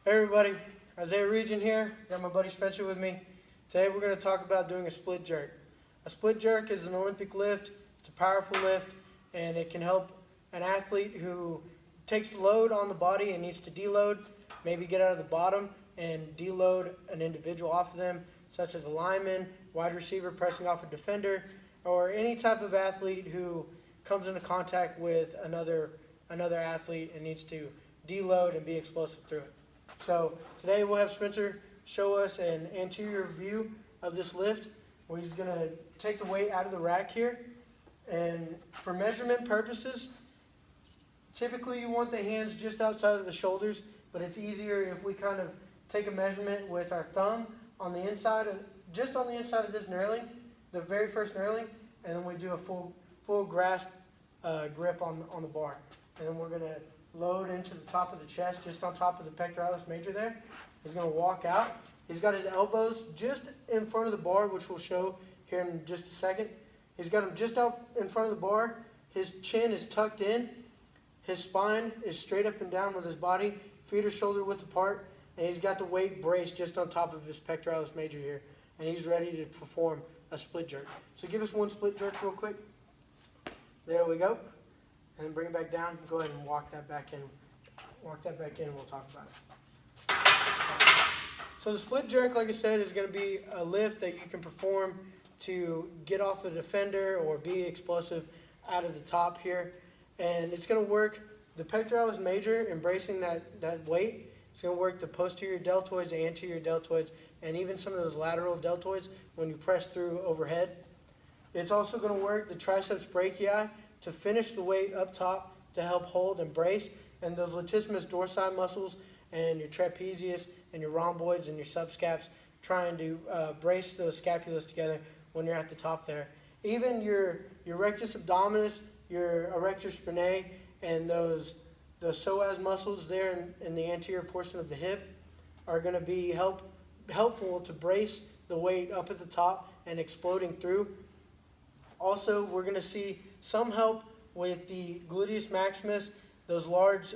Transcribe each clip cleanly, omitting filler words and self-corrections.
Hey everybody, Isaiah Region here. Got my buddy Spencer with me. Today we're going to talk about doing a split jerk. A split jerk is an Olympic lift. It's a powerful lift, and it can help an athlete who takes the load on the body and needs to deload, maybe get out of the bottom and deload an individual off of them, such as a lineman, wide receiver pressing off a defender, or any type of athlete who comes into contact with another athlete and needs to deload and be explosive through it. So today we'll have Spencer show us an anterior view of this lift where he's going to take the weight out of the rack here. And for measurement purposes, typically you want the hands just outside of the shoulders, but it's easier if we kind of take a measurement with our thumb on the inside of, just on the inside of this knurling, the very first knurling, and then we do a full grasp grip on the bar. And then we're going to load into the top of the chest, just on top of the pectoralis major there. He's going to walk out. He's got his elbows just in front of the bar, which we'll show here in just a second. He's got them just out in front of the bar. His chin is tucked in. His spine is straight up and down with his body. Feet are shoulder width apart. And he's got the weight braced just on top of his pectoralis major here. And he's ready to perform a split jerk. So give us one split jerk real quick. There we go. And then bring it back down. Go ahead and walk that back in. Walk that back in and we'll talk about it. So the split jerk, like I said, is going to be a lift that you can perform to get off a defender or be explosive out of the top here. And it's going to work the pectoralis major, embracing that weight. It's going to work the posterior deltoids, the anterior deltoids, and even some of those lateral deltoids when you press through overhead. It's also going to work the triceps brachii to finish the weight up top to help hold and brace, and those latissimus dorsi muscles and your trapezius and your rhomboids and your subscaps, trying to brace those scapulas together when you're at the top there. Even your rectus abdominis, your erector spinae, and those psoas muscles there in the anterior portion of the hip are going to be helpful to brace the weight up at the top and exploding through. Also, we're going to see some help with the gluteus maximus, those large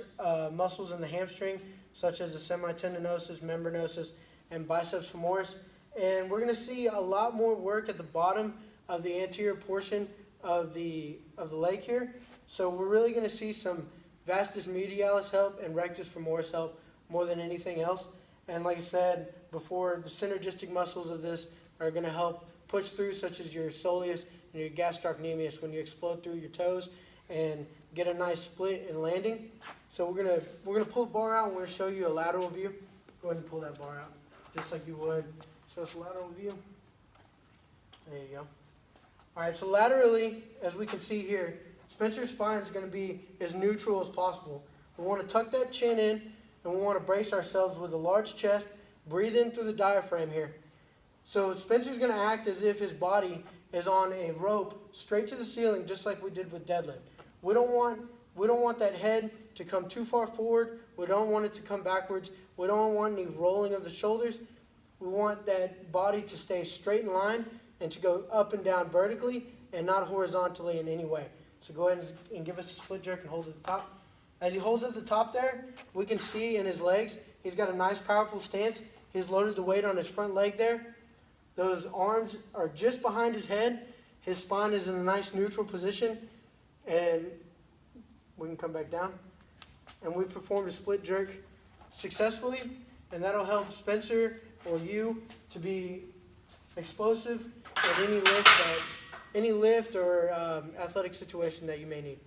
muscles in the hamstring, such as the semitendinosus, membranosus, and biceps femoris. And we're going to see a lot more work at the bottom of the anterior portion of the leg here. So we're really going to see some vastus medialis help and rectus femoris help more than anything else. And like I said before, the synergistic muscles of this are going to help push through, such as your soleus and your gastrocnemius, when you explode through your toes and get a nice split and landing. So we're gonna pull the bar out and we're gonna show you a lateral view. Go ahead and pull that bar out, just like you would. Show us a lateral view. There you go. All right, so laterally, as we can see here, Spencer's spine is going to be as neutral as possible. We want to tuck that chin in, and we want to brace ourselves with a large chest. Breathe in through the diaphragm here. So Spencer's going to act as if his body is on a rope straight to the ceiling, just like we did with deadlift. We don't want that head to come too far forward. We don't want it to come backwards. We don't want any rolling of the shoulders. We want that body to stay straight in line and to go up and down vertically and not horizontally in any way. So go ahead and give us a split jerk and hold at the top. As he holds at the top there, we can see in his legs, he's got a nice powerful stance. He's loaded the weight on his front leg there. Those arms are just behind his head. His spine is in a nice neutral position. And we can come back down. And we performed a split jerk successfully. And that'll help Spencer or you to be explosive at any lift or athletic situation that you may need.